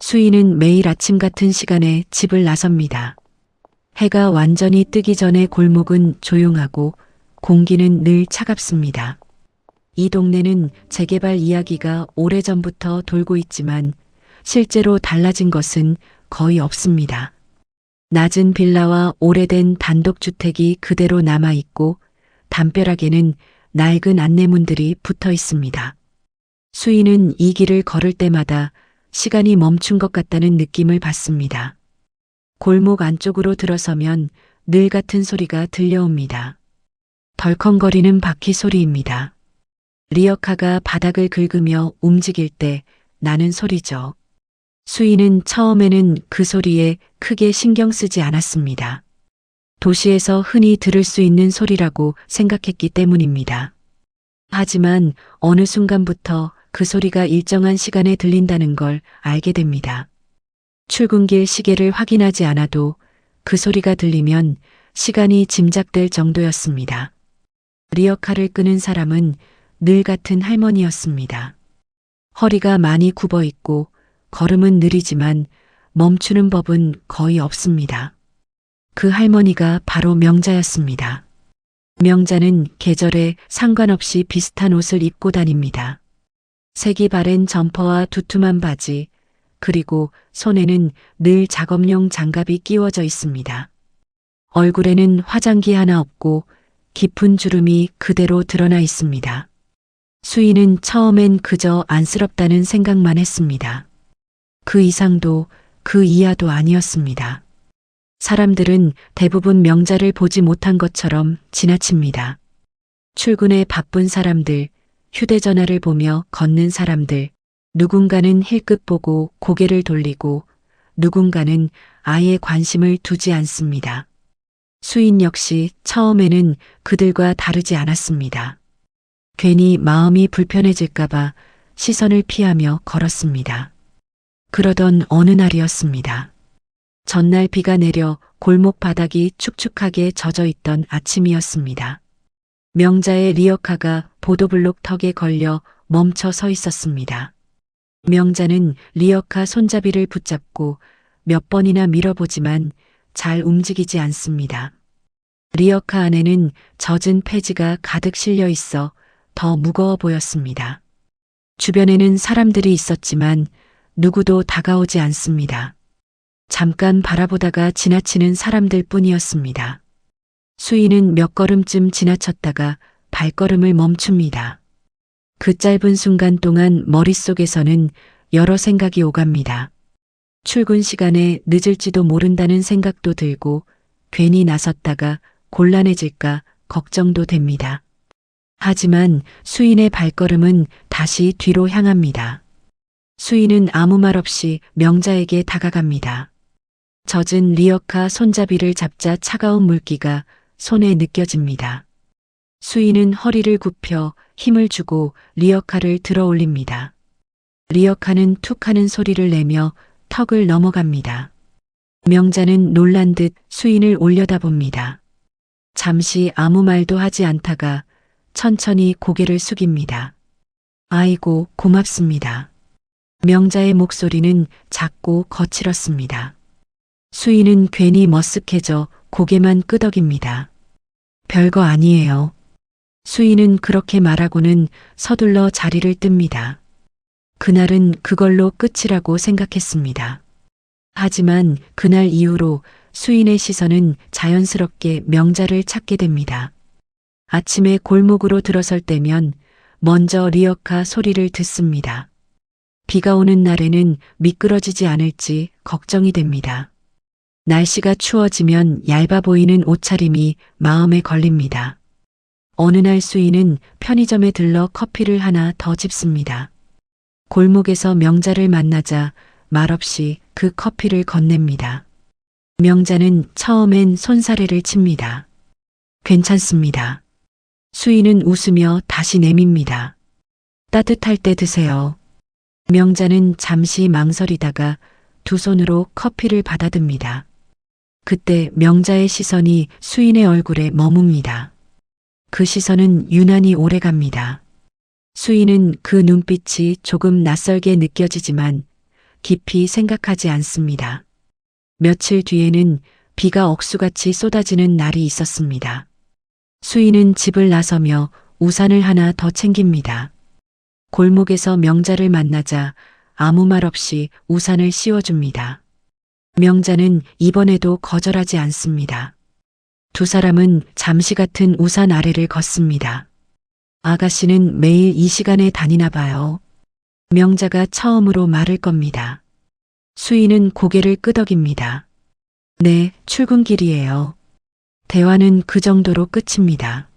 수인은 매일 아침 같은 시간에 집을 나섭니다. 해가 완전히 뜨기 전에 골목은 조용하고 공기는 늘 차갑습니다. 이 동네는 재개발 이야기가 오래전부터 돌고 있지만 실제로 달라진 것은 거의 없습니다. 낮은 빌라와 오래된 단독주택이 그대로 남아있고 담벼락에는 낡은 안내문들이 붙어 있습니다. 수인은 이 길을 걸을 때마다 시간이 멈춘 것 같다는 느낌을 받습니다. 골목 안쪽으로 들어서면 늘 같은 소리가 들려옵니다. 덜컹거리는 바퀴 소리입니다. 리어카가 바닥을 긁으며 움직일 때 나는 소리죠. 수인은 처음에는 그 소리에 크게 신경 쓰지 않았습니다. 도시에서 흔히 들을 수 있는 소리라고 생각했기 때문입니다. 하지만 어느 순간부터 그 소리가 일정한 시간에 들린다는 걸 알게 됩니다. 출근길 시계를 확인하지 않아도 그 소리가 들리면 시간이 짐작될 정도였습니다. 리어카를 끄는 사람은 늘 같은 할머니였습니다. 허리가 많이 굽어 있고 걸음은 느리지만 멈추는 법은 거의 없습니다. 그 할머니가 바로 명자였습니다. 명자는 계절에 상관없이 비슷한 옷을 입고 다닙니다. 색이 바랜 점퍼와 두툼한 바지, 그리고 손에는 늘 작업용 장갑이 끼워져 있습니다. 얼굴에는 화장기 하나 없고 깊은 주름이 그대로 드러나 있습니다. 수인은 처음엔 그저 안쓰럽다는 생각만 했습니다. 그 이상도 그 이하도 아니었습니다. 사람들은 대부분 명자를 보지 못한 것처럼 지나칩니다. 출근에 바쁜 사람들, 휴대전화를 보며 걷는 사람들, 누군가는 힐끗 보고 고개를 돌리고 누군가는 아예 관심을 두지 않습니다. 수인 역시 처음에는 그들과 다르지 않았습니다. 괜히 마음이 불편해질까봐 시선을 피하며 걸었습니다. 그러던 어느 날이었습니다. 전날 비가 내려 골목 바닥이 축축하게 젖어 있던 아침이었습니다. 명자의 리어카가 보도블록 턱에 걸려 멈춰 서 있었습니다. 명자는 리어카 손잡이를 붙잡고 몇 번이나 밀어보지만 잘 움직이지 않습니다. 리어카 안에는 젖은 폐지가 가득 실려 있어 더 무거워 보였습니다. 주변에는 사람들이 있었지만 누구도 다가오지 않습니다. 잠깐 바라보다가 지나치는 사람들 뿐이었습니다. 수인은 몇 걸음쯤 지나쳤다가 발걸음을 멈춥니다. 그 짧은 순간 동안 머릿속에서는 여러 생각이 오갑니다. 출근 시간에 늦을지도 모른다는 생각도 들고 괜히 나섰다가 곤란해질까 걱정도 됩니다. 하지만 수인의 발걸음은 다시 뒤로 향합니다. 수인은 아무 말 없이 명자에게 다가갑니다. 젖은 리어카 손잡이를 잡자 차가운 물기가 손에 느껴집니다. 수인은 허리를 굽혀 힘을 주고 리어카를 들어 올립니다. 리어카는 툭 하는 소리를 내며 턱을 넘어갑니다. 명자는 놀란 듯 수인을 올려다봅니다. 잠시 아무 말도 하지 않다가 천천히 고개를 숙입니다. 아이고, 고맙습니다. 명자의 목소리는 작고 거칠었습니다. 수인은 괜히 머쓱해져 고개만 끄덕입니다. 별거 아니에요. 수인은 그렇게 말하고는 서둘러 자리를 뜹니다. 그날은 그걸로 끝이라고 생각했습니다. 하지만 그날 이후로 수인의 시선은 자연스럽게 명자를 찾게 됩니다. 아침에 골목으로 들어설 때면 먼저 리어카 소리를 듣습니다. 비가 오는 날에는 미끄러지지 않을지 걱정이 됩니다. 날씨가 추워지면 얇아 보이는 옷차림이 마음에 걸립니다. 어느 날 수인은 편의점에 들러 커피를 하나 더 집습니다. 골목에서 명자를 만나자 말없이 그 커피를 건넵니다. 명자는 처음엔 손사래를 칩니다. 괜찮습니다. 수인은 웃으며 다시 내밉니다. 따뜻할 때 드세요. 명자는 잠시 망설이다가 두 손으로 커피를 받아듭니다. 그때 명자의 시선이 수인의 얼굴에 머뭅니다. 그 시선은 유난히 오래갑니다. 수인은 그 눈빛이 조금 낯설게 느껴지지만 깊이 생각하지 않습니다. 며칠 뒤에는 비가 억수같이 쏟아지는 날이 있었습니다. 수인은 집을 나서며 우산을 하나 더 챙깁니다. 골목에서 명자를 만나자 아무 말 없이 우산을 씌워줍니다. 명자는 이번에도 거절하지 않습니다. 두 사람은 잠시 같은 우산 아래를 걷습니다. 아가씨는 매일 이 시간에 다니나 봐요. 명자가 처음으로 말을 겁니다. 수인은 고개를 끄덕입니다. 네, 출근길이에요. 대화는 그 정도로 끝입니다.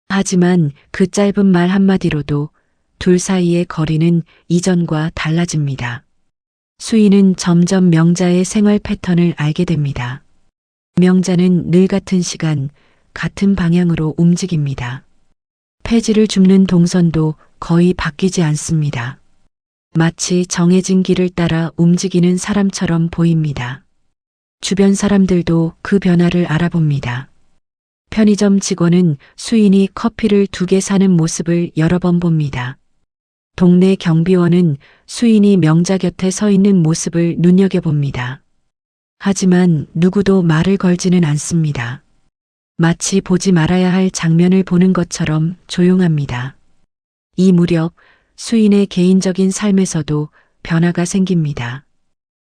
하지만 그 짧은 말 한마디로도 둘 사이의 거리는 이전과 달라집니다. 수인은 점점 명자의 생활 패턴을 알게 됩니다. 명자는 늘 같은 시간, 같은 방향으로 움직입니다. 폐지를 줍는 동선도 거의 바뀌지 않습니다. 마치 정해진 길을 따라 움직이는 사람처럼 보입니다. 주변 사람들도 그 변화를 알아봅니다. 편의점 직원은 수인이 커피를 2개 사는 모습을 여러 번 봅니다. 동네 경비원은 수인이 명자 곁에 서 있는 모습을 눈여겨봅니다. 하지만 누구도 말을 걸지는 않습니다. 마치 보지 말아야 할 장면을 보는 것처럼 조용합니다. 이 무렵 수인의 개인적인 삶에서도 변화가 생깁니다.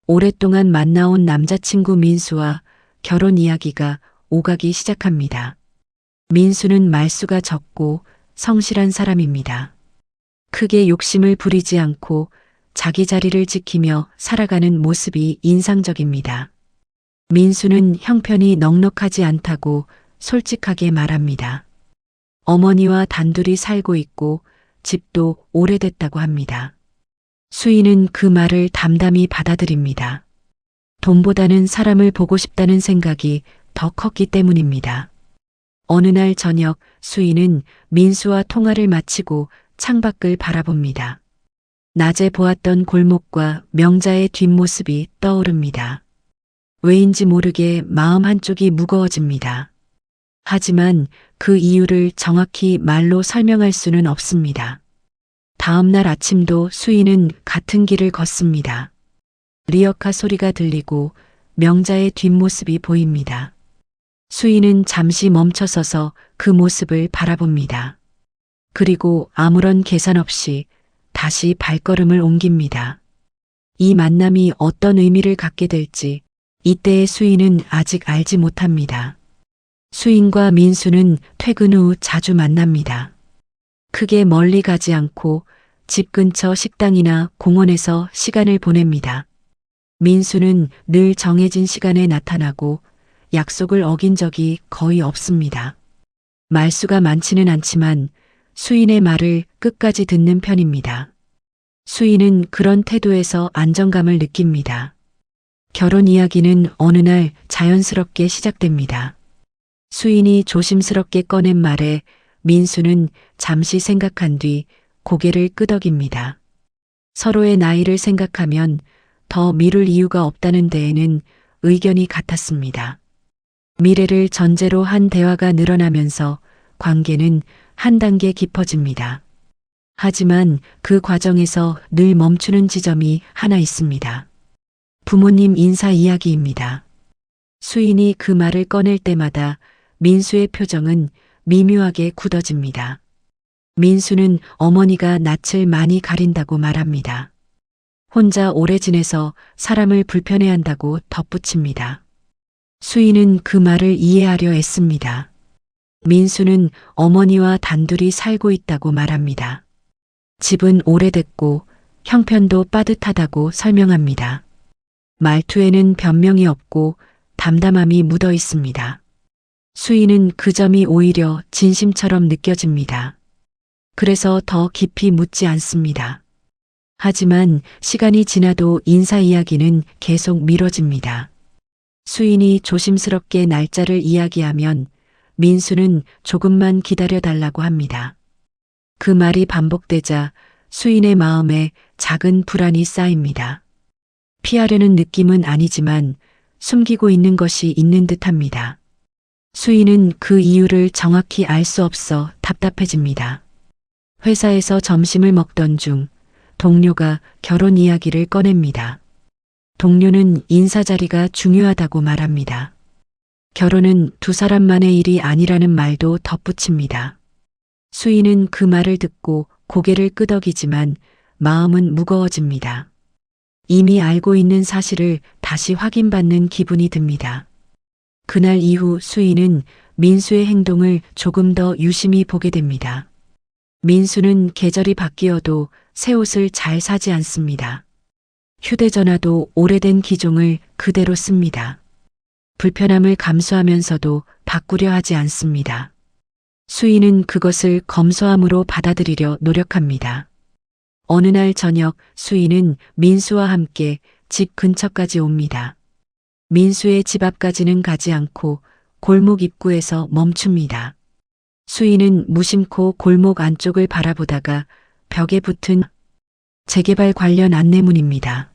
오랫동안 만나온 남자친구 민수와 결혼 이야기가 오가기 시작합니다. 민수는 말수가 적고 성실한 사람입니다. 크게 욕심을 부리지 않고 자기 자리를 지키며 살아가는 모습이 인상적입니다. 민수는 형편이 넉넉하지 않다고 솔직하게 말합니다. 어머니와 단둘이 살고 있고 집도 오래됐다고 합니다. 수인은 그 말을 담담히 받아들입니다. 돈보다는 사람을 보고 싶다는 생각이 더 컸기 때문입니다. 어느 날 저녁 수인은 민수와 통화를 마치고 창밖을 바라봅니다. 낮에 보았던 골목과 명자의 뒷모습이 떠오릅니다. 왜인지 모르게 마음 한쪽이 무거워집니다. 하지만 그 이유를 정확히 말로 설명할 수는 없습니다. 다음 날 아침도 수인은 같은 길을 걷습니다. 리어카 소리가 들리고 명자의 뒷모습이 보입니다. 수인은 잠시 멈춰서서 그 모습을 바라봅니다. 그리고 아무런 계산 없이 다시 발걸음을 옮깁니다. 이 만남이 어떤 의미를 갖게 될지 이때의 수인은 아직 알지 못합니다. 수인과 민수는 퇴근 후 자주 만납니다. 크게 멀리 가지 않고 집 근처 식당이나 공원에서 시간을 보냅니다. 민수는 늘 정해진 시간에 나타나고 약속을 어긴 적이 거의 없습니다. 말수가 많지는 않지만 수인의 말을 끝까지 듣는 편입니다. 수인은 그런 태도에서 안정감을 느낍니다. 결혼 이야기는 어느 날 자연스럽게 시작됩니다. 수인이 조심스럽게 꺼낸 말에 민수는 잠시 생각한 뒤 고개를 끄덕입니다. 서로의 나이를 생각하면 더 미룰 이유가 없다는 데에는 의견이 같았습니다. 미래를 전제로 한 대화가 늘어나면서 관계는 한 단계 깊어집니다. 하지만 그 과정에서 늘 멈추는 지점이 하나 있습니다. 부모님 인사 이야기입니다. 수인이 그 말을 꺼낼 때마다 민수의 표정은 미묘하게 굳어집니다. 민수는 어머니가 낯을 많이 가린다고 말합니다. 혼자 오래 지내서 사람을 불편해한다고 덧붙입니다. 수인은 그 말을 이해하려 애씁니다. 민수는 어머니와 단둘이 살고 있다고 말합니다. 집은 오래됐고 형편도 빠듯하다고 설명합니다. 말투에는 변명이 없고 담담함이 묻어 있습니다. 수인은 그 점이 오히려 진심처럼 느껴집니다. 그래서 더 깊이 묻지 않습니다. 하지만 시간이 지나도 인사 이야기는 계속 미뤄집니다. 수인이 조심스럽게 날짜를 이야기하면 민수는 조금만 기다려달라고 합니다. 그 말이 반복되자 수인의 마음에 작은 불안이 쌓입니다. 피하려는 느낌은 아니지만 숨기고 있는 것이 있는 듯합니다. 수인은 그 이유를 정확히 알 수 없어 답답해집니다. 회사에서 점심을 먹던 중 동료가 결혼 이야기를 꺼냅니다. 동료는 인사 자리가 중요하다고 말합니다. 결혼은 두 사람만의 일이 아니라는 말도 덧붙입니다. 수인은 그 말을 듣고 고개를 끄덕이지만 마음은 무거워집니다. 이미 알고 있는 사실을 다시 확인받는 기분이 듭니다. 그날 이후 수인은 민수의 행동을 조금 더 유심히 보게 됩니다. 민수는 계절이 바뀌어도 새 옷을 잘 사지 않습니다. 휴대전화도 오래된 기종을 그대로 씁니다. 불편함을 감수하면서도 바꾸려 하지 않습니다. 수인은 그것을 검소함으로 받아들이려 노력합니다. 어느 날 저녁 수인은 민수와 함께 집 근처까지 옵니다. 민수의 집 앞까지는 가지 않고 골목 입구에서 멈춥니다. 수인은 무심코 골목 안쪽을 바라보다가 벽에 붙은 재개발 관련 안내문입니다.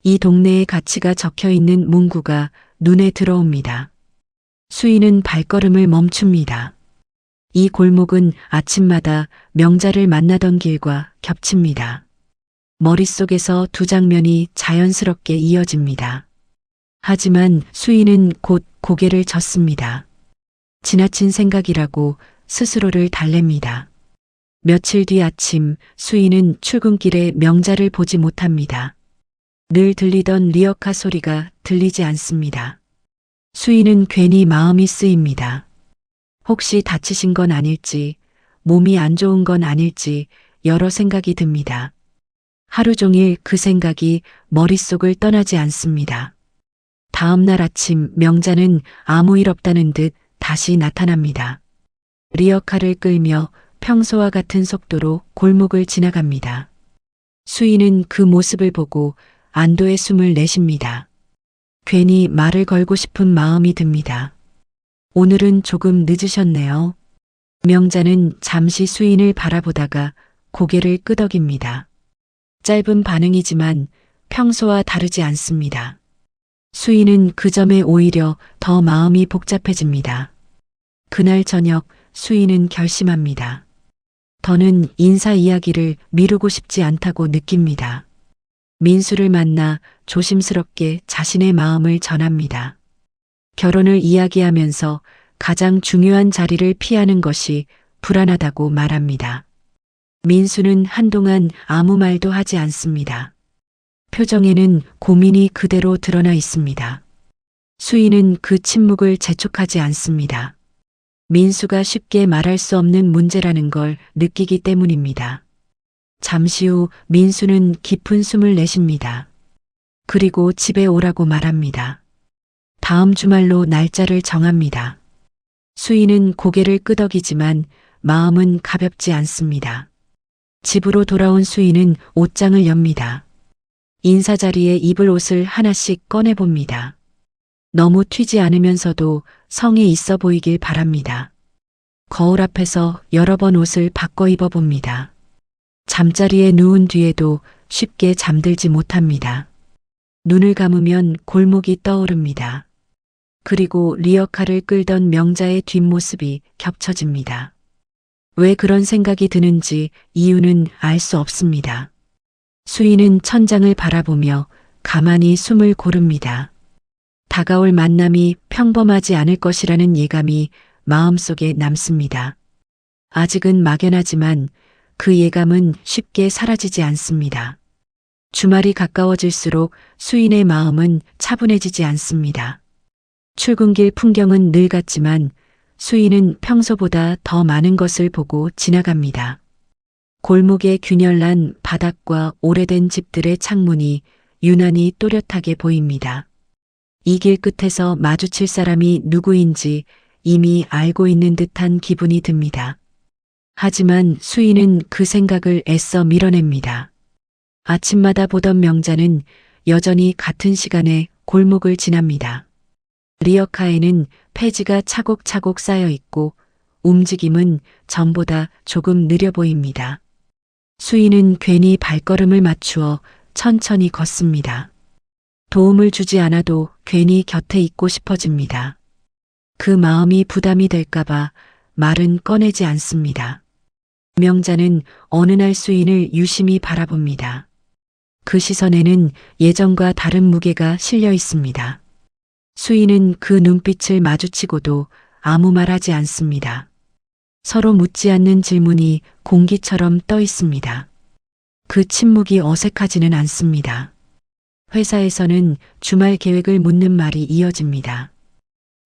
이 동네의 가치가 적혀 있는 문구가 눈에 들어옵니다. 수인은 발걸음을 멈춥니다. 이 골목은 아침마다 명자를 만나던 길과 겹칩니다. 머릿속에서 두 장면이 자연스럽게 이어집니다. 하지만 수인은 곧 고개를 젓습니다. 지나친 생각이라고 스스로를 달랩니다. 며칠 뒤 아침 수인은 출근길에 명자를 보지 못합니다. 늘 들리던 리어카 소리가 들리지 않습니다. 수인은 괜히 마음이 쓰입니다. 혹시 다치신 건 아닐지, 몸이 안 좋은 건 아닐지 여러 생각이 듭니다. 하루 종일 그 생각이 머릿속을 떠나지 않습니다. 다음 날 아침 명자는 아무 일 없다는 듯 다시 나타납니다. 리어카를 끌며 평소와 같은 속도로 골목을 지나갑니다. 수인은 그 모습을 보고 안도의 숨을 내쉽니다. 괜히 말을 걸고 싶은 마음이 듭니다. 오늘은 조금 늦으셨네요. 명자는 잠시 수인을 바라보다가 고개를 끄덕입니다. 짧은 반응이지만 평소와 다르지 않습니다. 수인은 그 점에 오히려 더 마음이 복잡해집니다. 그날 저녁 수인은 결심합니다. 더는 인사 이야기를 미루고 싶지 않다고 느낍니다. 민수를 만나 조심스럽게 자신의 마음을 전합니다. 결혼을 이야기하면서 가장 중요한 자리를 피하는 것이 불안하다고 말합니다. 민수는 한동안 아무 말도 하지 않습니다. 표정에는 고민이 그대로 드러나 있습니다. 수인은 그 침묵을 재촉하지 않습니다. 민수가 쉽게 말할 수 없는 문제라는 걸 느끼기 때문입니다. 잠시 후 민수는 깊은 숨을 내쉽니다. 그리고 집에 오라고 말합니다. 다음 주말로 날짜를 정합니다. 수인은 고개를 끄덕이지만 마음은 가볍지 않습니다. 집으로 돌아온 수인은 옷장을 엽니다. 인사 자리에 입을 옷을 하나씩 꺼내봅니다. 너무 튀지 않으면서도 성이 있어 보이길 바랍니다. 거울 앞에서 여러 번 옷을 바꿔 입어봅니다. 잠자리에 누운 뒤에도 쉽게 잠들지 못합니다. 눈을 감으면 골목이 떠오릅니다. 그리고 리어카를 끌던 명자의 뒷모습이 겹쳐집니다. 왜 그런 생각이 드는지 이유는 알 수 없습니다. 수인은 천장을 바라보며 가만히 숨을 고릅니다. 다가올 만남이 평범하지 않을 것이라는 예감이 마음속에 남습니다. 아직은 막연하지만 그 예감은 쉽게 사라지지 않습니다. 주말이 가까워질수록 수인의 마음은 차분해지지 않습니다. 출근길 풍경은 늘 같지만 수인은 평소보다 더 많은 것을 보고 지나갑니다. 골목의 균열난 바닥과 오래된 집들의 창문이 유난히 또렷하게 보입니다. 이 길 끝에서 마주칠 사람이 누구인지 이미 알고 있는 듯한 기분이 듭니다. 하지만 수인은 그 생각을 애써 밀어냅니다. 아침마다 보던 명자는 여전히 같은 시간에 골목을 지납니다. 리어카에는 폐지가 차곡차곡 쌓여 있고 움직임은 전보다 조금 느려 보입니다. 수인은 괜히 발걸음을 맞추어 천천히 걷습니다. 도움을 주지 않아도 괜히 곁에 있고 싶어집니다. 그 마음이 부담이 될까봐 말은 꺼내지 않습니다. 명자는 어느 날 수인을 유심히 바라봅니다. 그 시선에는 예전과 다른 무게가 실려 있습니다. 수인은 그 눈빛을 마주치고도 아무 말 하지 않습니다. 서로 묻지 않는 질문이 공기처럼 떠 있습니다. 그 침묵이 어색하지는 않습니다. 회사에서는 주말 계획을 묻는 말이 이어집니다.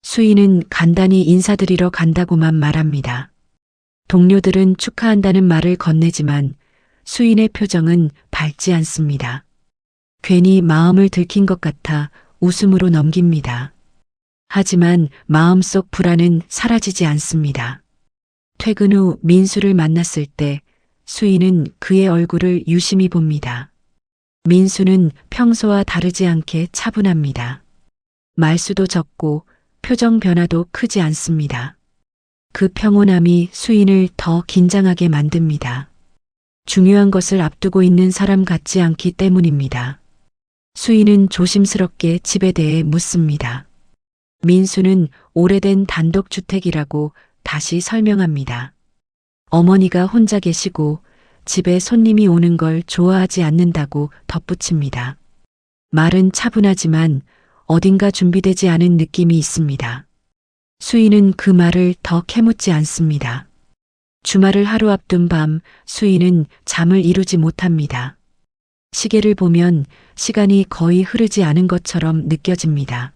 수인은 간단히 인사드리러 간다고만 말합니다. 동료들은 축하한다는 말을 건네지만 수인의 표정은 밝지 않습니다. 괜히 마음을 들킨 것 같아 웃음으로 넘깁니다. 하지만 마음속 불안은 사라지지 않습니다. 퇴근 후 민수를 만났을 때 수인은 그의 얼굴을 유심히 봅니다. 민수는 평소와 다르지 않게 차분합니다. 말수도 적고 표정 변화도 크지 않습니다. 그 평온함이 수인을 더 긴장하게 만듭니다. 중요한 것을 앞두고 있는 사람 같지 않기 때문입니다. 수인은 조심스럽게 집에 대해 묻습니다. 민수는 오래된 단독주택이라고 다시 설명합니다. 어머니가 혼자 계시고 집에 손님이 오는 걸 좋아하지 않는다고 덧붙입니다. 말은 차분하지만 어딘가 준비되지 않은 느낌이 있습니다. 수인은 그 말을 더 캐묻지 않습니다. 주말을 하루 앞둔 밤 수인은 잠을 이루지 못합니다. 시계를 보면 시간이 거의 흐르지 않은 것처럼 느껴집니다.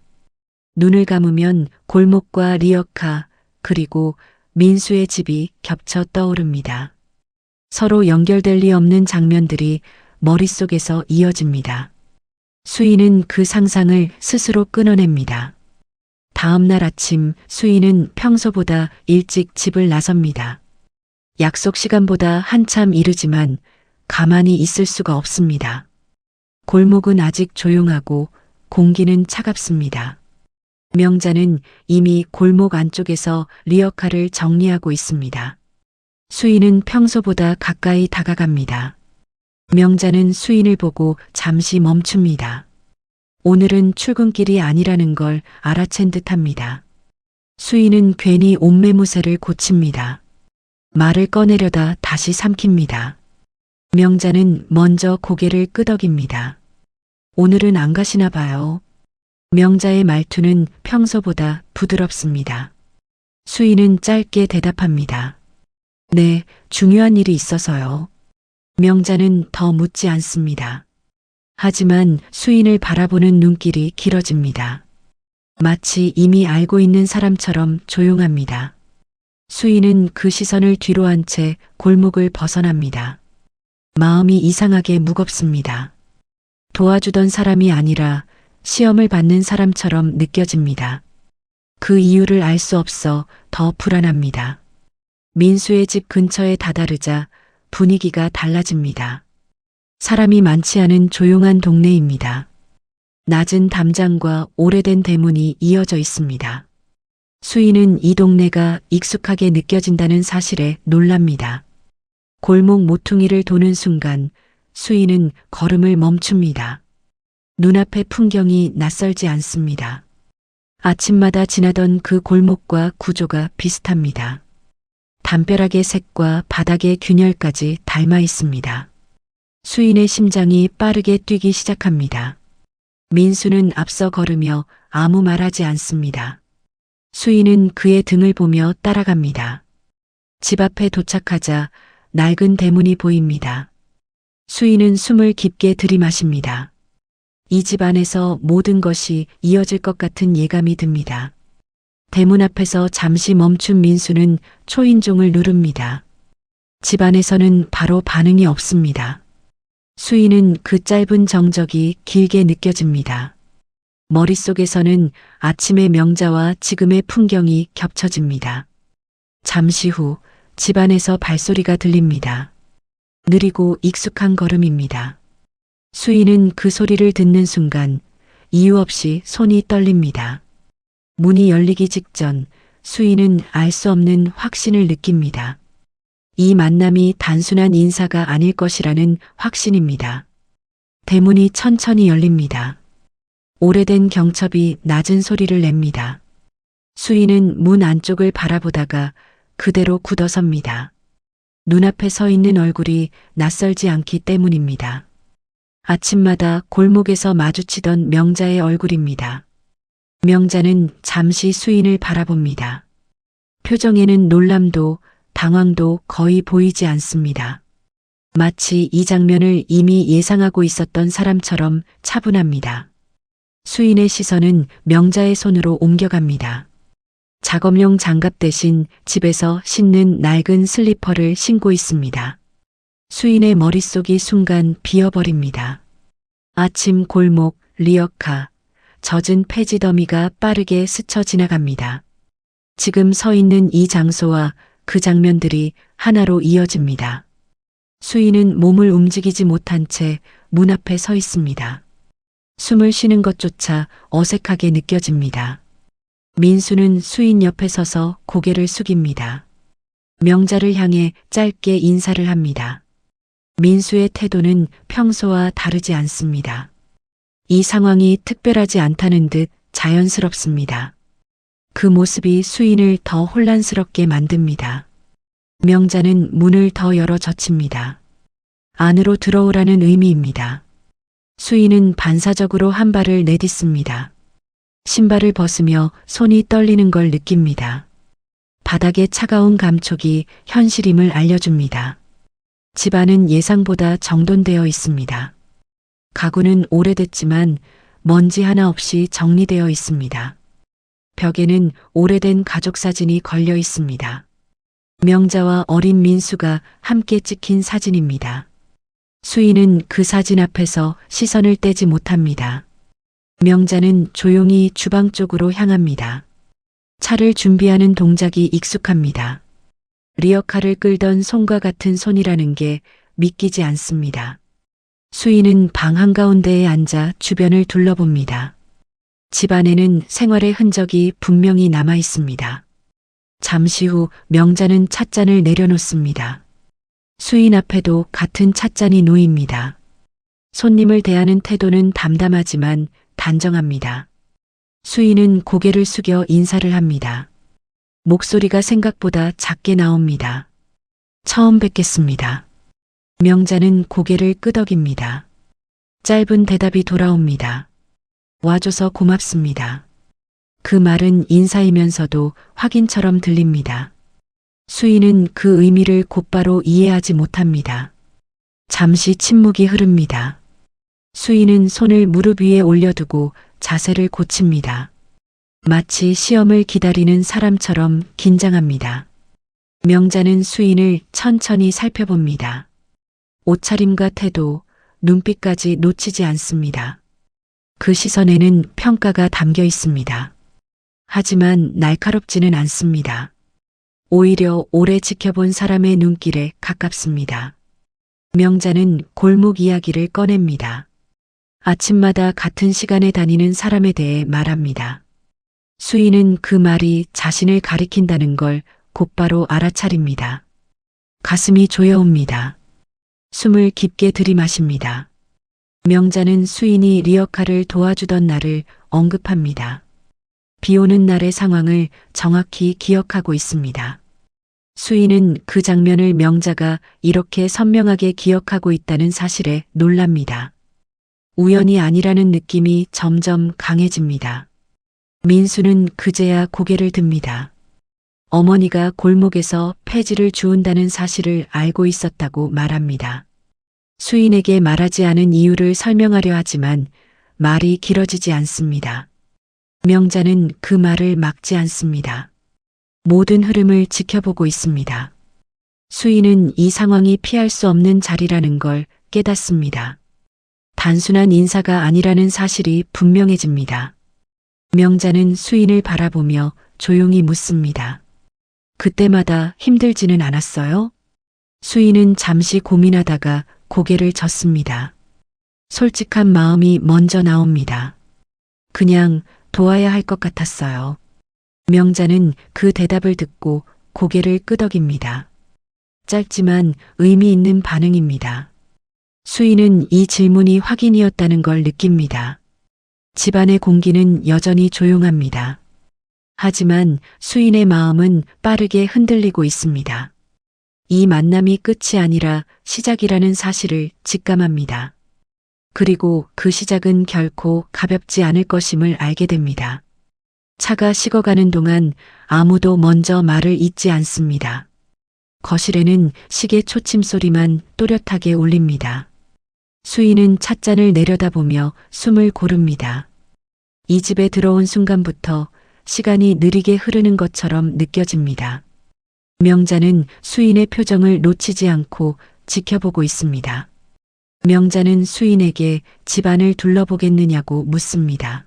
눈을 감으면 골목과 리어카 그리고 민수의 집이 겹쳐 떠오릅니다. 서로 연결될 리 없는 장면들이 머릿속에서 이어집니다. 수인은 그 상상을 스스로 끊어냅니다. 다음 날 아침 수인은 평소보다 일찍 집을 나섭니다. 약속 시간보다 한참 이르지만 가만히 있을 수가 없습니다. 골목은 아직 조용하고 공기는 차갑습니다. 명자는 이미 골목 안쪽에서 리어카를 정리하고 있습니다. 수인은 평소보다 가까이 다가갑니다. 명자는 수인을 보고 잠시 멈춥니다. 오늘은 출근길이 아니라는 걸 알아챈 듯합니다. 수인은 괜히 옷매무새를 고칩니다. 말을 꺼내려다 다시 삼킵니다. 명자는 먼저 고개를 끄덕입니다. 오늘은 안 가시나 봐요. 명자의 말투는 평소보다 부드럽습니다. 수인은 짧게 대답합니다. 네, 중요한 일이 있어서요. 명자는 더 묻지 않습니다. 하지만 수인을 바라보는 눈길이 길어집니다. 마치 이미 알고 있는 사람처럼 조용합니다. 수인은 그 시선을 뒤로 한 채 골목을 벗어납니다. 마음이 이상하게 무겁습니다. 도와주던 사람이 아니라 시험을 받는 사람처럼 느껴집니다. 그 이유를 알 수 없어 더 불안합니다. 민수의 집 근처에 다다르자 분위기가 달라집니다. 사람이 많지 않은 조용한 동네입니다. 낮은 담장과 오래된 대문이 이어져 있습니다. 수인은 이 동네가 익숙하게 느껴진다는 사실에 놀랍니다. 골목 모퉁이를 도는 순간 수인은 걸음을 멈춥니다. 눈앞의 풍경이 낯설지 않습니다. 아침마다 지나던 그 골목과 구조가 비슷합니다. 담벼락의 색과 바닥의 균열까지 닮아 있습니다. 수인의 심장이 빠르게 뛰기 시작합니다. 민수는 앞서 걸으며 아무 말하지 않습니다. 수인은 그의 등을 보며 따라갑니다. 집 앞에 도착하자 낡은 대문이 보입니다. 수인은 숨을 깊게 들이마십니다. 이 집 안에서 모든 것이 이어질 것 같은 예감이 듭니다. 대문 앞에서 잠시 멈춘 민수는 초인종을 누릅니다. 집 안에서는 바로 반응이 없습니다. 수인은 그 짧은 정적이 길게 느껴집니다. 머릿속에서는 아침의 명자와 지금의 풍경이 겹쳐집니다. 잠시 후 집 안에서 발소리가 들립니다. 느리고 익숙한 걸음입니다. 수인은 그 소리를 듣는 순간 이유 없이 손이 떨립니다. 문이 열리기 직전 수인은 알 수 없는 확신을 느낍니다. 이 만남이 단순한 인사가 아닐 것이라는 확신입니다. 대문이 천천히 열립니다. 오래된 경첩이 낮은 소리를 냅니다. 수인은 문 안쪽을 바라보다가 그대로 굳어섭니다. 눈앞에 서 있는 얼굴이 낯설지 않기 때문입니다. 아침마다 골목에서 마주치던 명자의 얼굴입니다. 명자는 잠시 수인을 바라봅니다. 표정에는 놀람도 당황도 거의 보이지 않습니다. 마치 이 장면을 이미 예상하고 있었던 사람처럼 차분합니다. 수인의 시선은 명자의 손으로 옮겨갑니다. 작업용 장갑 대신 집에서 신는 낡은 슬리퍼를 신고 있습니다. 수인의 머릿속이 순간 비어버립니다. 아침 골목, 리어카, 젖은 폐지 더미가 빠르게 스쳐 지나갑니다. 지금 서 있는 이 장소와 그 장면들이 하나로 이어집니다. 수인은 몸을 움직이지 못한 채 문 앞에 서 있습니다. 숨을 쉬는 것조차 어색하게 느껴집니다. 민수는 수인 옆에 서서 고개를 숙입니다. 명자를 향해 짧게 인사를 합니다. 민수의 태도는 평소와 다르지 않습니다. 이 상황이 특별하지 않다는 듯 자연스럽습니다. 그 모습이 수인을 더 혼란스럽게 만듭니다. 명자는 문을 더 열어 젖힙니다. 안으로 들어오라는 의미입니다. 수인은 반사적으로 한 발을 내딛습니다. 신발을 벗으며 손이 떨리는 걸 느낍니다. 바닥의 차가운 감촉이 현실임을 알려줍니다. 집안은 예상보다 정돈되어 있습니다. 가구는 오래됐지만 먼지 하나 없이 정리되어 있습니다. 벽에는 오래된 가족 사진이 걸려 있습니다. 명자와 어린 민수가 함께 찍힌 사진입니다. 수인은 그 사진 앞에서 시선을 떼지 못합니다. 명자는 조용히 주방 쪽으로 향합니다. 차를 준비하는 동작이 익숙합니다. 리어카를 끌던 손과 같은 손이라는 게 믿기지 않습니다. 수인은 방 한가운데에 앉아 주변을 둘러봅니다. 집 안에는 생활의 흔적이 분명히 남아 있습니다. 잠시 후 명자는 찻잔을 내려놓습니다. 수인 앞에도 같은 찻잔이 놓입니다. 손님을 대하는 태도는 담담하지만 단정합니다. 수인은 고개를 숙여 인사를 합니다. 목소리가 생각보다 작게 나옵니다. 처음 뵙겠습니다. 명자는 고개를 끄덕입니다. 짧은 대답이 돌아옵니다. 와줘서 고맙습니다. 그 말은 인사이면서도 확인처럼 들립니다. 수인은 그 의미를 곧바로 이해하지 못합니다. 잠시 침묵이 흐릅니다. 수인은 손을 무릎 위에 올려두고 자세를 고칩니다. 마치 시험을 기다리는 사람처럼 긴장합니다. 명자는 수인을 천천히 살펴봅니다. 옷차림과 태도, 눈빛까지 놓치지 않습니다. 그 시선에는 평가가 담겨 있습니다. 하지만 날카롭지는 않습니다. 오히려 오래 지켜본 사람의 눈길에 가깝습니다. 명자는 골목 이야기를 꺼냅니다. 아침마다 같은 시간에 다니는 사람에 대해 말합니다. 수인은 그 말이 자신을 가리킨다는 걸 곧바로 알아차립니다. 가슴이 조여옵니다. 숨을 깊게 들이마십니다. 명자는 수인이 리어카를 도와주던 날을 언급합니다. 비 오는 날의 상황을 정확히 기억하고 있습니다. 수인은 그 장면을 명자가 이렇게 선명하게 기억하고 있다는 사실에 놀랍니다. 우연이 아니라는 느낌이 점점 강해집니다. 민수는 그제야 고개를 듭니다. 어머니가 골목에서 폐지를 주운다는 사실을 알고 있었다고 말합니다. 수인에게 말하지 않은 이유를 설명하려 하지만 말이 길어지지 않습니다. 명자는 그 말을 막지 않습니다. 모든 흐름을 지켜보고 있습니다. 수인은 이 상황이 피할 수 없는 자리라는 걸 깨닫습니다. 단순한 인사가 아니라는 사실이 분명해집니다. 명자는 수인을 바라보며 조용히 묻습니다. 그때마다 힘들지는 않았어요? 수인은 잠시 고민하다가 고개를 젓습니다. 솔직한 마음이 먼저 나옵니다. 그냥 도와야 할 것 같았어요. 명자는 그 대답을 듣고 고개를 끄덕입니다. 짧지만 의미 있는 반응입니다. 수인은 이 질문이 확인이었다는 걸 느낍니다. 집안의 공기는 여전히 조용합니다. 하지만 수인의 마음은 빠르게 흔들리고 있습니다. 이 만남이 끝이 아니라 시작이라는 사실을 직감합니다. 그리고 그 시작은 결코 가볍지 않을 것임을 알게 됩니다. 차가 식어가는 동안 아무도 먼저 말을 잇지 않습니다. 거실에는 시계 초침 소리만 또렷하게 울립니다. 수인은 찻잔을 내려다보며 숨을 고릅니다. 이 집에 들어온 순간부터 시간이 느리게 흐르는 것처럼 느껴집니다. 명자는 수인의 표정을 놓치지 않고 지켜보고 있습니다. 명자는 수인에게 집안을 둘러보겠느냐고 묻습니다.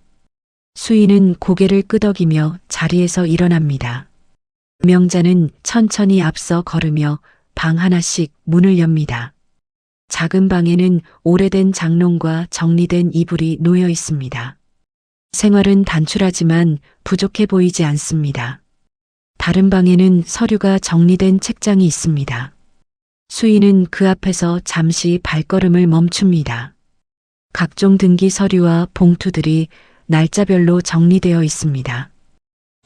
수인은 고개를 끄덕이며 자리에서 일어납니다. 명자는 천천히 앞서 걸으며 방 하나씩 문을 엽니다. 작은 방에는 오래된 장롱과 정리된 이불이 놓여 있습니다. 생활은 단출하지만 부족해 보이지 않습니다. 다른 방에는 서류가 정리된 책장이 있습니다. 수인은 그 앞에서 잠시 발걸음을 멈춥니다. 각종 등기 서류와 봉투들이 날짜별로 정리되어 있습니다.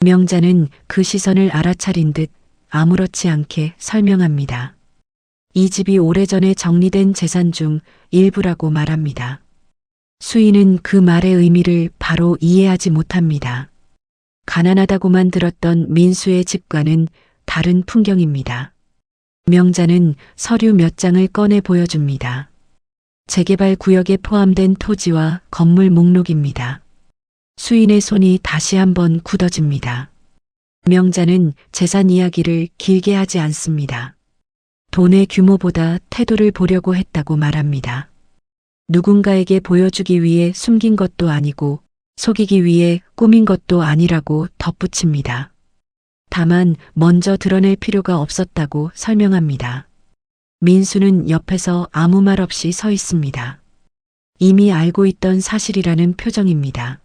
명자는 그 시선을 알아차린 듯 아무렇지 않게 설명합니다. 이 집이 오래전에 정리된 재산 중 일부라고 말합니다. 수인은 그 말의 의미를 바로 이해하지 못합니다. 가난하다고만 들었던 민수의 집과는 다른 풍경입니다. 명자는 서류 몇 장을 꺼내 보여줍니다. 재개발 구역에 포함된 토지와 건물 목록입니다. 수인의 손이 다시 한번 굳어집니다. 명자는 재산 이야기를 길게 하지 않습니다. 돈의 규모보다 태도를 보려고 했다고 말합니다. 누군가에게 보여주기 위해 숨긴 것도 아니고 속이기 위해 꾸민 것도 아니라고 덧붙입니다. 다만 먼저 드러낼 필요가 없었다고 설명합니다. 민수는 옆에서 아무 말 없이 서 있습니다. 이미 알고 있던 사실이라는 표정입니다.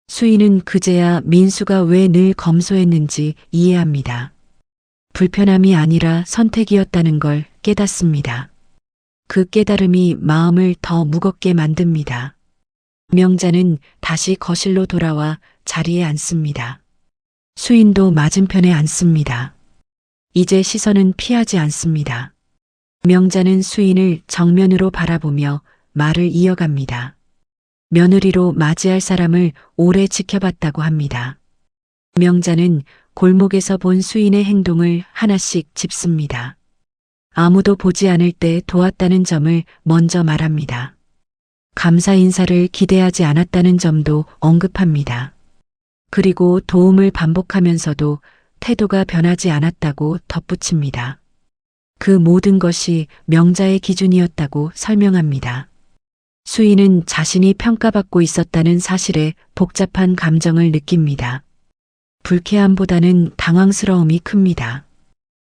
수인은 그제야 민수가 왜 늘 검소했는지 이해합니다. 불편함이 아니라 선택이었다는 걸 깨닫습니다. 그 깨달음이 마음을 더 무겁게 만듭니다. 명자는 다시 거실로 돌아와 자리에 앉습니다. 수인도 맞은편에 앉습니다. 이제 시선은 피하지 않습니다. 명자는 수인을 정면으로 바라보며 말을 이어갑니다. 며느리로 맞이할 사람을 오래 지켜봤다고 합니다. 명자는 골목에서 본 수인의 행동을 하나씩 짚습니다. 아무도 보지 않을 때 도왔다는 점을 먼저 말합니다. 감사 인사를 기대하지 않았다는 점도 언급합니다. 그리고 도움을 반복하면서도 태도가 변하지 않았다고 덧붙입니다. 그 모든 것이 명자의 기준이었다고 설명합니다. 수인은 자신이 평가받고 있었다는 사실에 복잡한 감정을 느낍니다. 불쾌함보다는 당황스러움이 큽니다.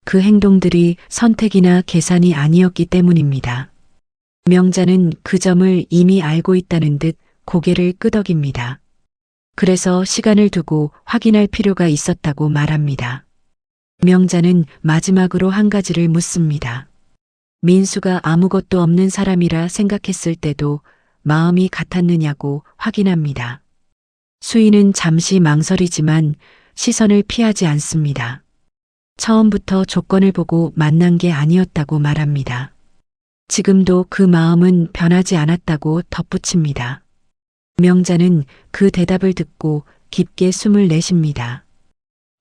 그 행동들이 선택이나 계산이 아니었기 때문입니다. 명자는 그 점을 이미 알고 있다는 듯 고개를 끄덕입니다. 그래서 시간을 두고 확인할 필요가 있었다고 말합니다. 명자는 마지막으로 한 가지를 묻습니다. 민수가 아무것도 없는 사람이라 생각했을 때도 마음이 같았느냐고 확인합니다. 수인은 잠시 망설이지만 시선을 피하지 않습니다. 처음부터 조건을 보고 만난 게 아니었다고 말합니다. 지금도 그 마음은 변하지 않았다고 덧붙입니다. 명자는 그 대답을 듣고 깊게 숨을 내쉽니다.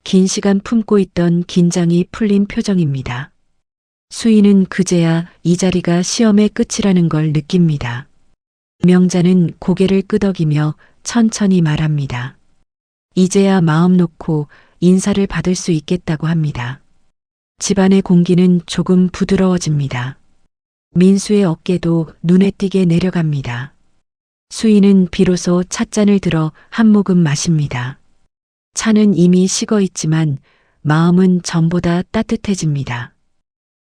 긴 시간 품고 있던 긴장이 풀린 표정입니다. 수인은 그제야 이 자리가 시험의 끝이라는 걸 느낍니다. 명자는 고개를 끄덕이며 천천히 말합니다. 이제야 마음 놓고 인사를 받을 수 있겠다고 합니다. 집안의 공기는 조금 부드러워집니다. 민수의 어깨도 눈에 띄게 내려갑니다. 수인은 비로소 찻잔을 들어 한 모금 마십니다. 차는 이미 식어 있지만 마음은 전보다 따뜻해집니다.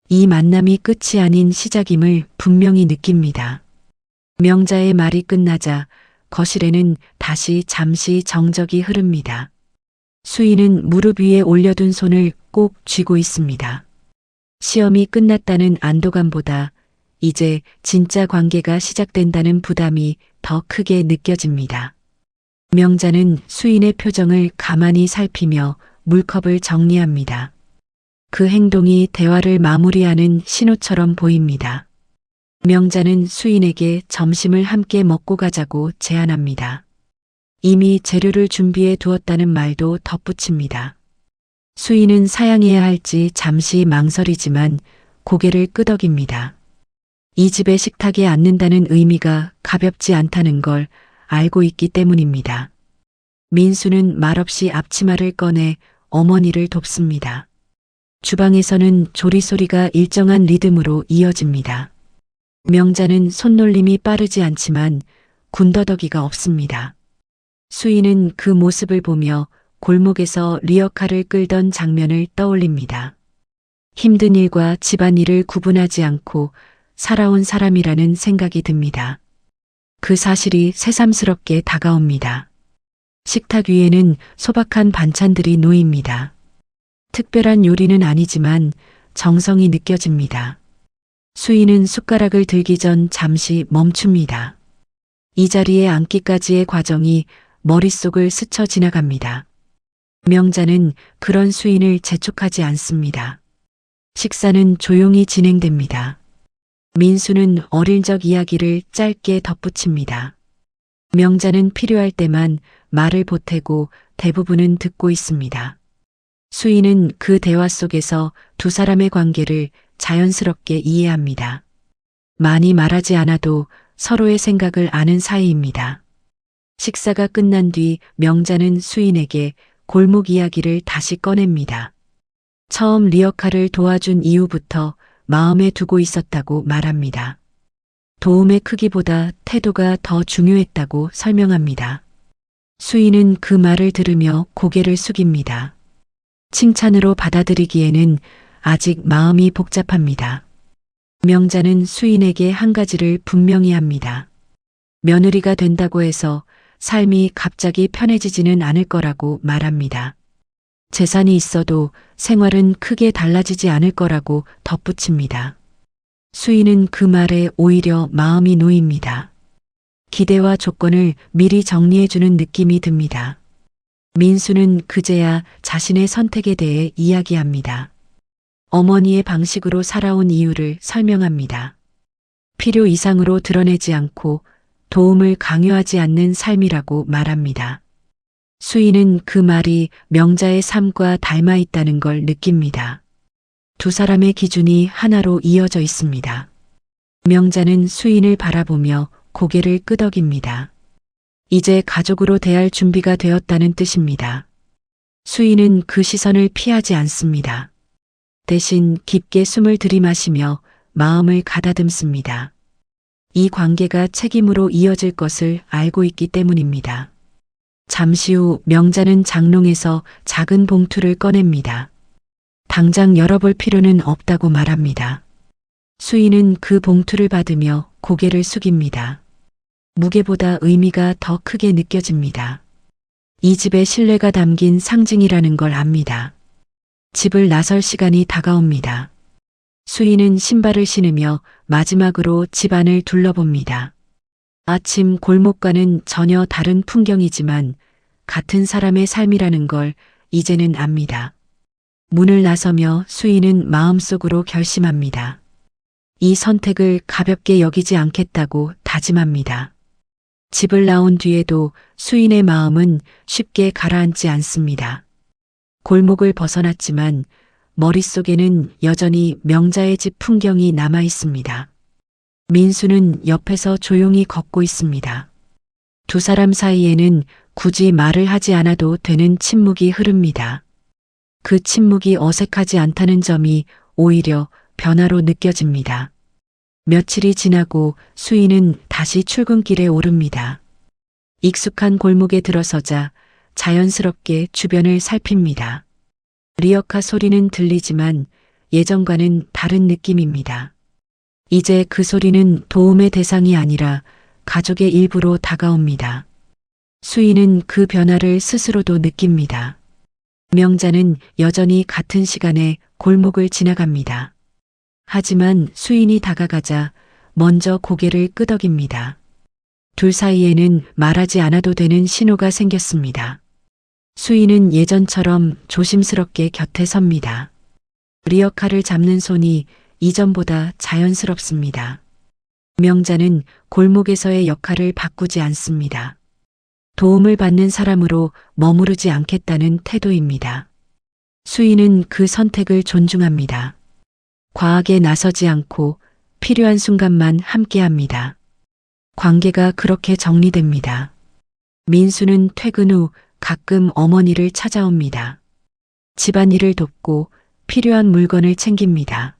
이 만남이 끝이 아닌 시작임을 분명히 느낍니다. 명자의 말이 끝나자 거실에는 다시 잠시 정적이 흐릅니다. 수인은 무릎 위에 올려둔 손을 꼭 쥐고 있습니다. 시험이 끝났다는 안도감보다 이제 진짜 관계가 시작된다는 부담이 더 크게 느껴집니다. 명자는 수인의 표정을 가만히 살피며 물컵을 정리합니다. 그 행동이 대화를 마무리하는 신호처럼 보입니다. 명자는 수인에게 점심을 함께 먹고 가자고 제안합니다. 이미 재료를 준비해 두었다는 말도 덧붙입니다. 수인은 사양해야 할지 잠시 망설이지만 고개를 끄덕입니다. 이 집의 식탁에 앉는다는 의미가 가볍지 않다는 걸 알고 있기 때문입니다. 민수는 말없이 앞치마를 꺼내 어머니를 돕습니다. 주방에서는 조리 소리가 일정한 리듬으로 이어집니다. 명자는 손놀림이 빠르지 않지만 군더더기가 없습니다. 수인은 그 모습을 보며 골목에서 리어카를 끌던 장면을 떠올립니다. 힘든 일과 집안일을 구분하지 않고 살아온 사람이라는 생각이 듭니다. 그 사실이 새삼스럽게 다가옵니다. 식탁 위에는 소박한 반찬들이 놓입니다. 특별한 요리는 아니지만 정성이 느껴집니다. 수인은 숟가락을 들기 전 잠시 멈춥니다. 이 자리에 앉기까지의 과정이 머릿속을 스쳐 지나갑니다. 명자는 그런 수인을 재촉하지 않습니다. 식사는 조용히 진행됩니다. 민수는 어릴 적 이야기를 짧게 덧붙입니다. 명자는 필요할 때만 말을 보태고 대부분은 듣고 있습니다. 수인은 그 대화 속에서 두 사람의 관계를 자연스럽게 이해합니다. 많이 말하지 않아도 서로의 생각을 아는 사이입니다. 식사가 끝난 뒤 명자는 수인에게 골목 이야기를 다시 꺼냅니다. 처음 리어카를 도와준 이후부터 마음에 두고 있었다고 말합니다. 도움의 크기보다 태도가 더 중요했다고 설명합니다. 수인은 그 말을 들으며 고개를 숙입니다. 칭찬으로 받아들이기에는 아직 마음이 복잡합니다. 명자는 수인에게 한 가지를 분명히 합니다. 며느리가 된다고 해서 삶이 갑자기 편해지지는 않을 거라고 말합니다. 재산이 있어도 생활은 크게 달라지지 않을 거라고 덧붙입니다. 수인은 그 말에 오히려 마음이 놓입니다. 기대와 조건을 미리 정리해주는 느낌이 듭니다. 민수는 그제야 자신의 선택에 대해 이야기합니다. 어머니의 방식으로 살아온 이유를 설명합니다. 필요 이상으로 드러내지 않고 도움을 강요하지 않는 삶이라고 말합니다. 수인은 그 말이 명자의 삶과 닮아 있다는 걸 느낍니다. 두 사람의 기준이 하나로 이어져 있습니다. 명자는 수인을 바라보며 고개를 끄덕입니다. 이제 가족으로 대할 준비가 되었다는 뜻입니다. 수인은 그 시선을 피하지 않습니다. 대신 깊게 숨을 들이마시며 마음을 가다듬습니다. 이 관계가 책임으로 이어질 것을 알고 있기 때문입니다. 잠시 후 명자는 장롱에서 작은 봉투를 꺼냅니다. 당장 열어볼 필요는 없다고 말합니다. 수인은 그 봉투를 받으며 고개를 숙입니다. 무게보다 의미가 더 크게 느껴집니다. 이 집의 신뢰가 담긴 상징이라는 걸 압니다. 집을 나설 시간이 다가옵니다. 수인은 신발을 신으며 마지막으로 집안을 둘러봅니다. 아침 골목과는 전혀 다른 풍경이지만 같은 사람의 삶이라는 걸 이제는 압니다. 문을 나서며 수인은 마음속으로 결심합니다. 이 선택을 가볍게 여기지 않겠다고 다짐합니다. 집을 나온 뒤에도 수인의 마음은 쉽게 가라앉지 않습니다. 골목을 벗어났지만 머릿속에는 여전히 명자의 집 풍경이 남아 있습니다. 민수는 옆에서 조용히 걷고 있습니다. 두 사람 사이에는 굳이 말을 하지 않아도 되는 침묵이 흐릅니다. 그 침묵이 어색하지 않다는 점이 오히려 변화로 느껴집니다. 며칠이 지나고 수인은 다시 출근길에 오릅니다. 익숙한 골목에 들어서자 자연스럽게 주변을 살핍니다. 리어카 소리는 들리지만 예전과는 다른 느낌입니다. 이제 그 소리는 도움의 대상이 아니라 가족의 일부로 다가옵니다. 수인은 그 변화를 스스로도 느낍니다. 명자는 여전히 같은 시간에 골목을 지나갑니다. 하지만 수인이 다가가자 먼저 고개를 끄덕입니다. 둘 사이에는 말하지 않아도 되는 신호가 생겼습니다. 수인은 예전처럼 조심스럽게 곁에 섭니다. 리어카를 잡는 손이 이전보다 자연스럽습니다. 명자는 골목에서의 역할을 바꾸지 않습니다. 도움을 받는 사람으로 머무르지 않겠다는 태도입니다. 수인은 그 선택을 존중합니다. 과하게 나서지 않고 필요한 순간만 함께합니다. 관계가 그렇게 정리됩니다. 민수는 퇴근 후 가끔 어머니를 찾아옵니다. 집안일을 돕고 필요한 물건을 챙깁니다.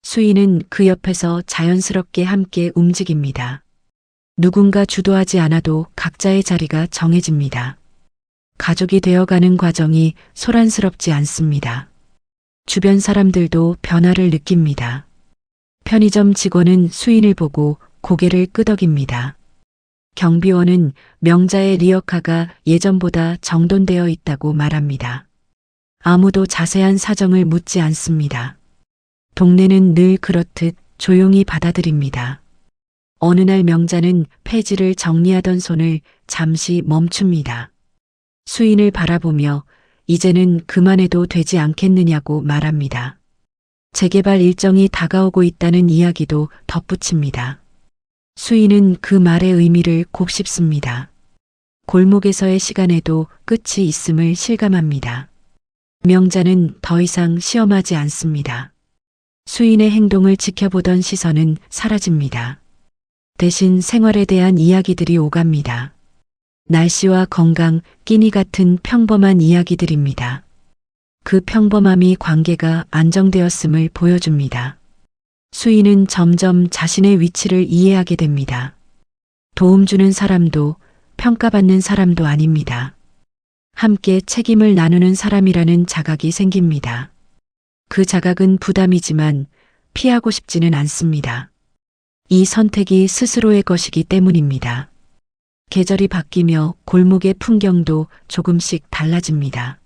수인은 그 옆에서 자연스럽게 함께 움직입니다. 누군가 주도하지 않아도 각자의 자리가 정해집니다. 가족이 되어가는 과정이 소란스럽지 않습니다. 주변 사람들도 변화를 느낍니다. 편의점 직원은 수인을 보고 고개를 끄덕입니다. 경비원은 명자의 리어카가 예전보다 정돈되어 있다고 말합니다. 아무도 자세한 사정을 묻지 않습니다. 동네는 늘 그렇듯 조용히 받아들입니다. 어느 날 명자는 폐지를 정리하던 손을 잠시 멈춥니다. 수인을 바라보며 이제는 그만해도 되지 않겠느냐고 말합니다. 재개발 일정이 다가오고 있다는 이야기도 덧붙입니다. 수인은 그 말의 의미를 곱씹습니다. 골목에서의 시간에도 끝이 있음을 실감합니다. 명자는 더 이상 시험하지 않습니다. 수인의 행동을 지켜보던 시선은 사라집니다. 대신 생활에 대한 이야기들이 오갑니다. 날씨와 건강, 끼니 같은 평범한 이야기들입니다. 그 평범함이 관계가 안정되었음을 보여줍니다. 수인은 점점 자신의 위치를 이해하게 됩니다. 도움 주는 사람도 평가받는 사람도 아닙니다. 함께 책임을 나누는 사람이라는 자각이 생깁니다. 그 자각은 부담이지만 피하고 싶지는 않습니다. 이 선택이 스스로의 것이기 때문입니다. 계절이 바뀌며 골목의 풍경도 조금씩 달라집니다.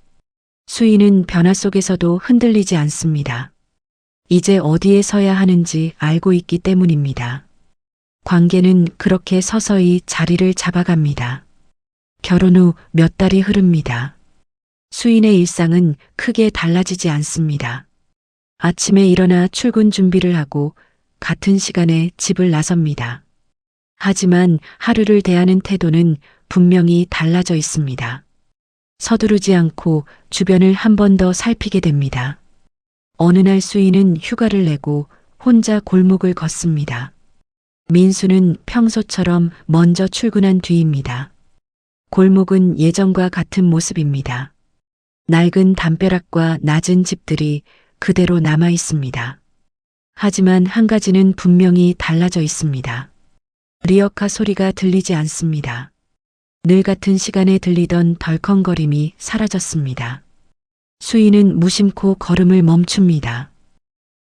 수인은 변화 속에서도 흔들리지 않습니다. 이제 어디에 서야 하는지 알고 있기 때문입니다. 관계는 그렇게 서서히 자리를 잡아갑니다. 결혼 후 몇 달이 흐릅니다. 수인의 일상은 크게 달라지지 않습니다. 아침에 일어나 출근 준비를 하고 같은 시간에 집을 나섭니다. 하지만 하루를 대하는 태도는 분명히 달라져 있습니다. 서두르지 않고 주변을 한 번 더 살피게 됩니다. 어느 날 수인은 휴가를 내고 혼자 골목을 걷습니다. 민수는 평소처럼 먼저 출근한 뒤입니다. 골목은 예전과 같은 모습입니다. 낡은 담벼락과 낮은 집들이 그대로 남아 있습니다. 하지만 한 가지는 분명히 달라져 있습니다. 리어카 소리가 들리지 않습니다. 늘 같은 시간에 들리던 덜컹거림이 사라졌습니다. 수인은 무심코 걸음을 멈춥니다.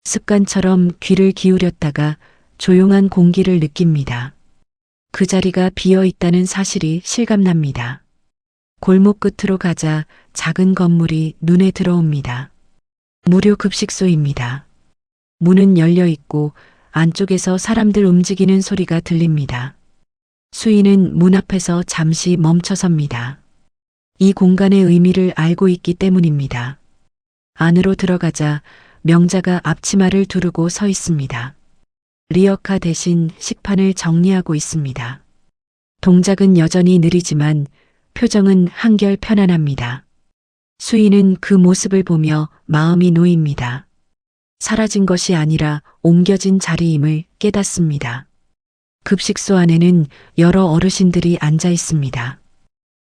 습관처럼 귀를 기울였다가 조용한 공기를 느낍니다. 그 자리가 비어 있다는 사실이 실감납니다. 골목 끝으로 가자 작은 건물이 눈에 들어옵니다. 무료 급식소입니다. 문은 열려 있고 안쪽에서 사람들 움직이는 소리가 들립니다. 수인은 문 앞에서 잠시 멈춰섭니다. 이 공간의 의미를 알고 있기 때문입니다. 안으로 들어가자 명자가 앞치마를 두르고 서 있습니다. 리어카 대신 식판을 정리하고 있습니다. 동작은 여전히 느리지만 표정은 한결 편안합니다. 수인은 그 모습을 보며 마음이 놓입니다. 사라진 것이 아니라 옮겨진 자리임을 깨닫습니다. 급식소 안에는 여러 어르신들이 앉아 있습니다.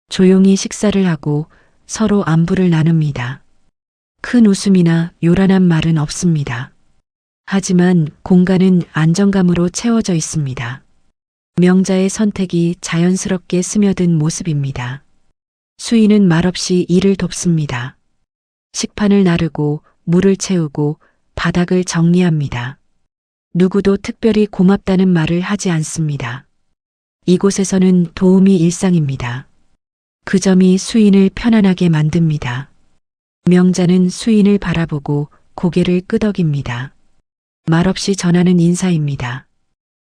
조용히 식사를 하고 서로 안부를 나눕니다. 큰 웃음이나 요란한 말은 없습니다. 하지만 공간은 안정감으로 채워져 있습니다. 명자의 선택이 자연스럽게 스며든 모습입니다. 수인은 말없이 일을 돕습니다. 식판을 나르고 물을 채우고 바닥을 정리합니다. 누구도 특별히 고맙다는 말을 하지 않습니다. 이곳에서는 도움이 일상입니다. 그 점이 수인을 편안하게 만듭니다. 명자는 수인을 바라보고 고개를 끄덕입니다. 말없이 전하는 인사입니다.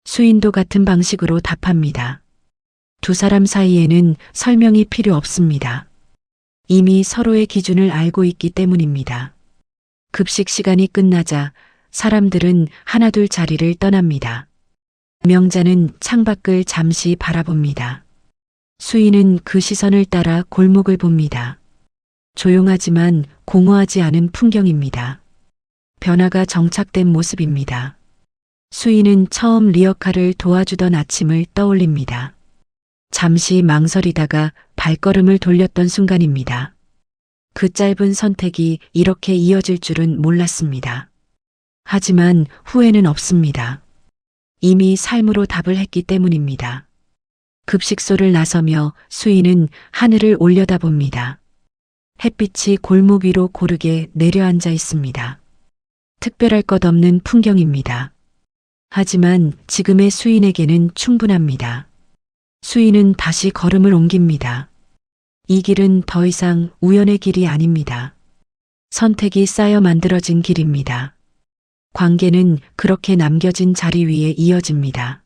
수인도 같은 방식으로 답합니다. 두 사람 사이에는 설명이 필요 없습니다. 이미 서로의 기준을 알고 있기 때문입니다. 급식 시간이 끝나자 사람들은 하나둘 자리를 떠납니다. 명자는 창밖을 잠시 바라봅니다. 수인은 그 시선을 따라 골목을 봅니다. 조용하지만 공허하지 않은 풍경입니다. 변화가 정착된 모습입니다. 수인은 처음 리어카를 도와주던 아침을 떠올립니다. 잠시 망설이다가 발걸음을 돌렸던 순간입니다. 그 짧은 선택이 이렇게 이어질 줄은 몰랐습니다. 하지만 후회는 없습니다. 이미 삶으로 답을 했기 때문입니다. 급식소를 나서며 수인은 하늘을 올려다봅니다. 햇빛이 골목 위로 고르게 내려앉아 있습니다. 특별할 것 없는 풍경입니다. 하지만 지금의 수인에게는 충분합니다. 수인은 다시 걸음을 옮깁니다. 이 길은 더 이상 우연의 길이 아닙니다. 선택이 쌓여 만들어진 길입니다. 관계는 그렇게 남겨진 자리 위에 이어집니다.